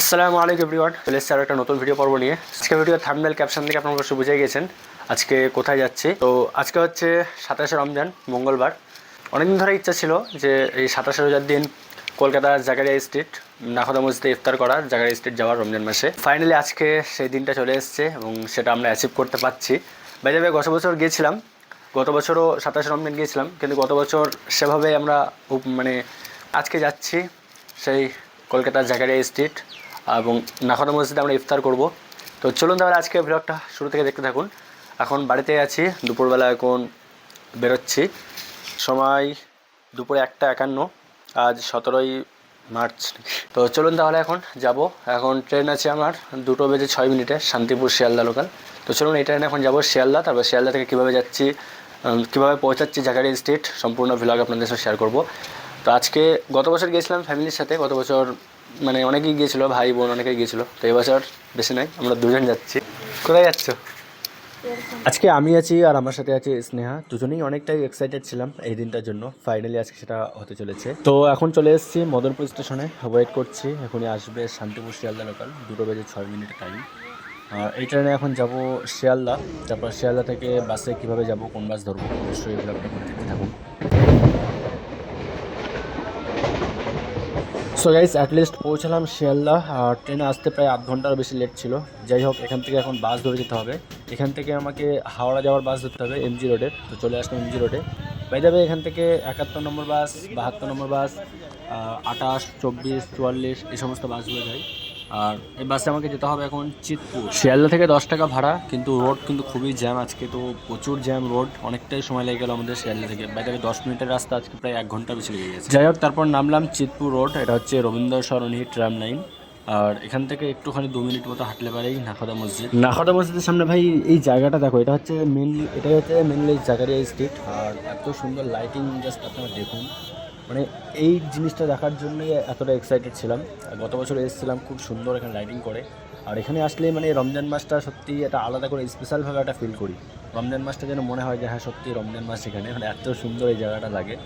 আসসালামু আলাইকুম এভরিওয়ান, চলে এসেছি আরও একটা নতুন ভিডিও পর্ব নিয়ে। আজকে ভিডিও থাম্বনেল ক্যাপশন থেকে আপনারা অবশ্যই বুঝে গেছেন আজকে কোথায় যাচ্ছি। তো আজকে হচ্ছে 27শে রমজান, মঙ্গলবার। অনেকদিন ধরে ইচ্ছা ছিল যে এই 27শে রোজার দিন কলকাতার জাকারিয়া স্ট্রিট নাখোদা মসজিদে ইফতার করার, জাকারিয়া স্ট্রিট যাওয়ার রমজান মাসে। ফাইনালি আজকে সেই দিনটা চলে এসেছে এবং সেটা আমরা অ্যাচিভ করতে পারছি। বাইরে গত বছর গিয়েছিলাম, গত বছরও 27শে রমজান গিয়েছিলাম, কিন্তু গত বছর সেভাবে আমরা আজকে যাচ্ছি সেই কলকাতার জাকারিয়া স্ট্রিট এবং নাখোদা মসজিদে আমরা ইফতার করব। তো চলুন তাহলে আজকে ব্লগটা শুরু থেকে দেখতে থাকুন। এখন বাড়িতে আছি, দুপুরবেলা এখন বেরোচ্ছি, সময় দুপুরে 1:51, আজ 17ই মার্চ। তো চলুন তাহলে এখন যাব। এখন ট্রেন আছে আমার 2:06 শান্তিপুর শিয়ালদা লোকাল। তো চলুন এই ট্রেনে এখন যাব শিয়ালদা, তারপর শিয়ালদা থেকে কীভাবে যাচ্ছি, কীভাবে পৌঁছাচ্ছি জাকারিয়া স্ট্রিট, সম্পূর্ণ ভ্লগ আপনাদের সাথে শেয়ার করব। তো আজকে গত বছর গিয়েছিলাম ফ্যামিলির সাথে, গত বছর মানে অনেকেই গিয়েছিলো, ভাই বোন অনেকেই গিয়েছিলো। তো এবছর বেশি নাই, আমরা দুজন যাচ্ছি। কোথায় যাচ্ছ? আজকে আমি আছি আর আমার সাথে আছে স্নেহা, দুজনেই অনেকটাই এক্সাইটেড ছিলাম এই দিনটার জন্য। ফাইনালি আজকে সেটা হতে চলেছে। তো এখন চলে এসেছি মদনপুর স্টেশনে, ওয়েট করছি, এখনই আসবে শান্তিপুর শিয়ালদা লোকাল, 2:06 টাইম। আর এই ট্রেনে এখন যাব শিয়ালদা, তারপর শিয়ালদা থেকে বাসে কীভাবে যাব, কোন বাস ধরবো, অবশ্যই এই ব্লগটা করে দেখতে থাকুন। সো গাইস, অ্যাটলিস্ট পৌঁছালাম শিয়ালদা। আর ট্রেনে আসতে প্রায় আধ ঘন্টার বেশি লেট ছিল। যাই হোক, এখান থেকে এখন বাস ধরে যেতে হবে। এখান থেকে আমাকে হাওড়া যাওয়ার বাস ধরতে হবে এমজি রোডে। তো চলে আসলাম এমজি রোডে। বাই দ্য ওয়ে, এখান থেকে 71 নম্বর বাস, 72 নম্বর বাস, 28, 24, 44 এই সমস্ত বাসগুলো যায়। আর এই বাসে আমাকে যেতে হবে এখন চিতপুর। শিয়ালদা থেকে 10 টাকা ভাড়া, কিন্তু রোড কিন্তু খুবই জ্যাম আজকে, তো প্রচুর জ্যাম রোড, অনেকটাই সময় লেগে গেল আমাদের শিয়ালদা থেকে। বাইরে 10 মিনিটের রাস্তা, আজকে প্রায় 1 ঘন্টা বেশি লেগে গেছে। যাই হোক, তারপর নামলাম চিতপুর রোড, এটা হচ্ছে রবীন্দ্র সরণি ট্রাম লাইন। আর এখান থেকে একটুখানি 2 মিনিট মতো হাঁটলে পারেই নাখোদা মসজিদ। নাখোদা মসজিদের সামনে ভাই এই জায়গাটা দেখো, এটা হচ্ছে মেনলি জাকারিয়া স্ট্রিট। আর এত সুন্দর লাইটিং, জাস্ট আপনারা দেখুন। মানে এই জিনিসটা দেখার জন্যই এতটা এক্সাইটেড ছিলাম। গত বছর এসেছিলাম, খুব সুন্দর এখানে লাইটিং করে। আর এখানে আসলে মানে রমজান মাসটা সত্যি একটা আলাদা করে স্পেশালভাবে একটা ফিল করি। রমজান মাসটা যেন মনে হয় যে হ্যাঁ সত্যি রমজান মাস এখানে, মানে এত সুন্দর এই জায়গাটা লাগে।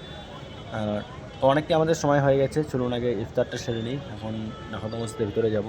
আর তো অনেকটা আমাদের সময় হয়ে গেছে, চলুন আগে ইফতারটা সেরে নিই। এখন নাখোদা মসজিদের ভিতরে যাব।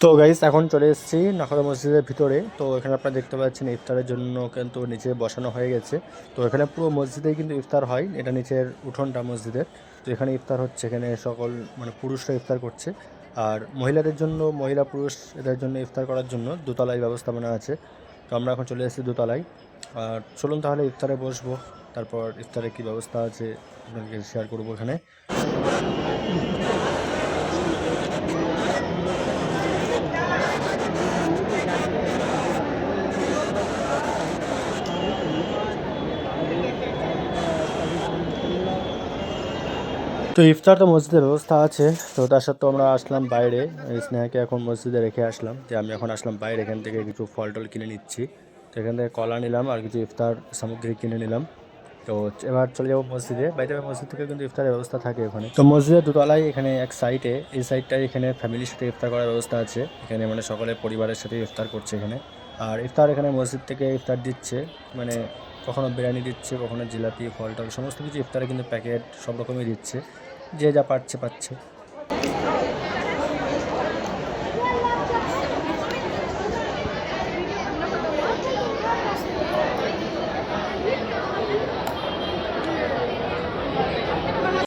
তো গাইস, এখন চলে এসেছি নাখোদা মসজিদের ভিতরে। তো এখানে আপনারা দেখতে পাচ্ছেন ইফতারের জন্য কিন্তু নিচে বসানো হয়ে গেছে। তো এখানে পুরো মসজিদেই কিন্তু ইফতার হয়, এটা নিচের উঠোনটা মসজিদের। তো এখানে ইফতার হচ্ছে, এখানে সকল মানে পুরুষরা ইফতার করছে। আর মহিলাদের জন্য, মহিলা পুরুষ এদের জন্য ইফতার করার জন্য দোতলায় ব্যবস্থাপনা আছে। তো আমরা এখন চলে এসেছি দোতলায়। আর চলুন তাহলে ইফতারে বসবো, তারপর ইফতারে কী ব্যবস্থা আছে আপনাদেরকে শেয়ার করবো এখানে। তো ইফতার তো মসজিদে ব্যবস্থা আছে, তো তার সত্ত্বেও আমরা আসলাম বাইরে। স্নেহাকে এখন মসজিদে রেখে আসলাম, যে আমি এখন আসলাম বাইরে, এখান থেকে কিছু ফল টল কিনে নিচ্ছি। তো এখান থেকে কলা নিলাম আর কিছু ইফতার সামগ্রী কিনে নিলাম। তো এবার চলে যাবো মসজিদে। বাইরে মসজিদ থেকে কিন্তু ইফতারের ব্যবস্থা থাকে ওখানে। তো মসজিদের দোতলায় এখানে এক সাইডে, এই সাইডটায় এখানে ফ্যামিলির সাথে ইফতার করার ব্যবস্থা আছে। এখানে মানে সকলে পরিবারের সাথে ইফতার করছে এখানে। আর ইফতার এখানে মসজিদ থেকে ইফতার দিচ্ছে, মানে কখনো বিরিয়ানি দিচ্ছে, কখনো জিলাপি, ফল টল সমস্ত কিছু ইফতারে কিন্তু প্যাকেট সব রকমই দিচ্ছে, যে যা পাচ্ছে পাচ্ছে।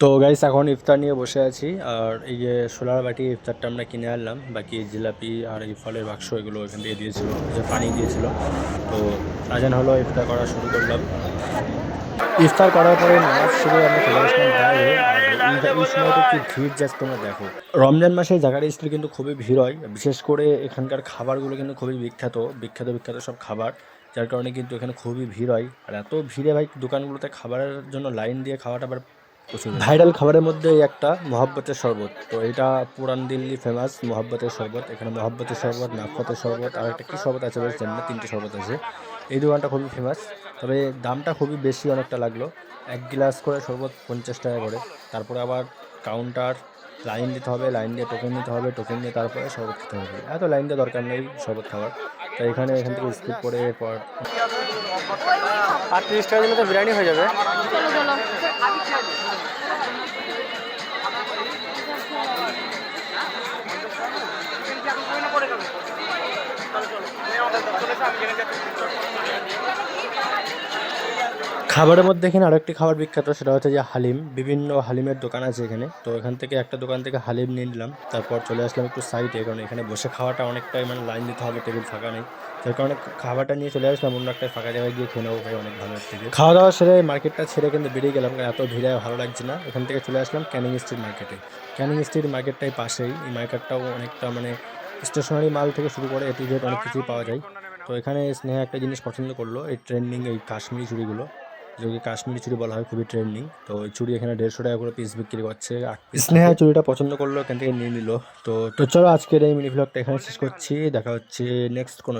তো গাইস, এখন ইফতার নিয়ে বসে আছি। আর এই যে সোলার বাটি ইফতারটা আমরা কিনে আনলাম, বাকি জিলাপি আর এই ফলের বাক্স এগুলো এখান থেকে দিয়েছিল, যে পানি দিয়েছিল। তো আজান হলো, ইফতার করা শুরু করলাম। ইফতার করার পরে নামাজ সেরে আমরা চলে আসলাম বাইরে। আর এই সময়টা কি ভিড়, জাস্ট তোমরা দেখো। রমজান মাসে জাকারিয়া স্ট্রিট কিন্তু খুবই ভিড় হয়, বিশেষ করে এখানকার খাবারগুলো কিন্তু খুবই বিখ্যাত বিখ্যাত বিখ্যাত সব খাবার, যার কারণে কিন্তু এখানে খুবই ভিড় হয়। আর এত ভিড়ে ভাই দোকানগুলোতে খাবারের জন্য লাইন দিয়ে খাওয়াটা আবার ভাইরাল খাবারের মধ্যে এই একটা মহাব্বতের শরবত। তো এটা পুরান দিল্লি ফেমাস মহাব্বতের শরবত। এখানে মহাব্বতের শরবত, নাফরতের শরবত আর একটা কী শরবত আছে বেশ জানি না, 3টে শরবত আছে। এই দোকানটা খুবই ফেমাস, তবে দামটা খুবই বেশি অনেকটা লাগলো। 1 গ্লাস করে শরবত 50 টাকা করে। তারপরে আবার কাউন্টার, লাইন দিতে হবে, লাইন দিয়ে টোকেন নিতে হবে, টোকেন নিয়ে তারপরে শরবত খেতে হবে। এত লাইন দিয়ে দরকার নেই শরবত খাওয়ার। তো এখান থেকে স্কিপ করে এরপর আর 30 টাকা দিলে তো বিরিয়ানি হয়ে যাবে। খাবারের মধ্যে এখানে আরেকটি খাবার বিখ্যাত, সেটা হচ্ছে যে হালিম। বিভিন্ন হালিমের দোকান আছে এখানে। তো এখান থেকে একটা দোকান থেকে হালিম নিয়ে নিলাম, তারপর চলে আসলাম একটু সাইডে, কারণ এখানে বসে খাওয়াটা অনেকটাই মানে লাইন দিতে হবে, টেবিল ফাঁকা নেই। যার কারণে খাবারটা নিয়ে চলে আসলাম অন্য একটা ফাঁকা জায়গায় গিয়ে খেয়ে নেবো ভাই, অনেক ভালো থেকে। খাওয়া দাওয়া সেরে মার্কেটটা ছেড়ে কিন্তু বেরিয়ে গেলাম, কারণ এত ভিড়ে ভালো লাগছে না। এখান থেকে চলে আসলাম ক্যানিং স্ট্রিট মার্কেটে। ক্যানিং স্ট্রিট মার্কেটটাই পাশেই। এই মার্কেটটাও অনেকটা মানে স্টেশনারি মাল থেকে শুরু করে A to Z অনেক কিছুই পাওয়া যায়। তো এখানে স্নেহা একটা জিনিস পছন্দ করলো, এই ট্রেন্ডিং এই কাশ্মীরি চুড়িগুলো, যেগুলো কাশ্মীরি চুড়ি বলা হয়, খুবই ট্রেন্ডিং। তো ওই চুড়ি এখানে 150 টাকা করে পিস বিক্রি করছে। স্নেহা চুড়িটা পছন্দ করলো, এখান থেকে নিয়ে নিল। তো চলো আজকের এই মিনি ভ্লগটা এখানে শেষ করছি। দেখা হচ্ছে নেক্সট কোনো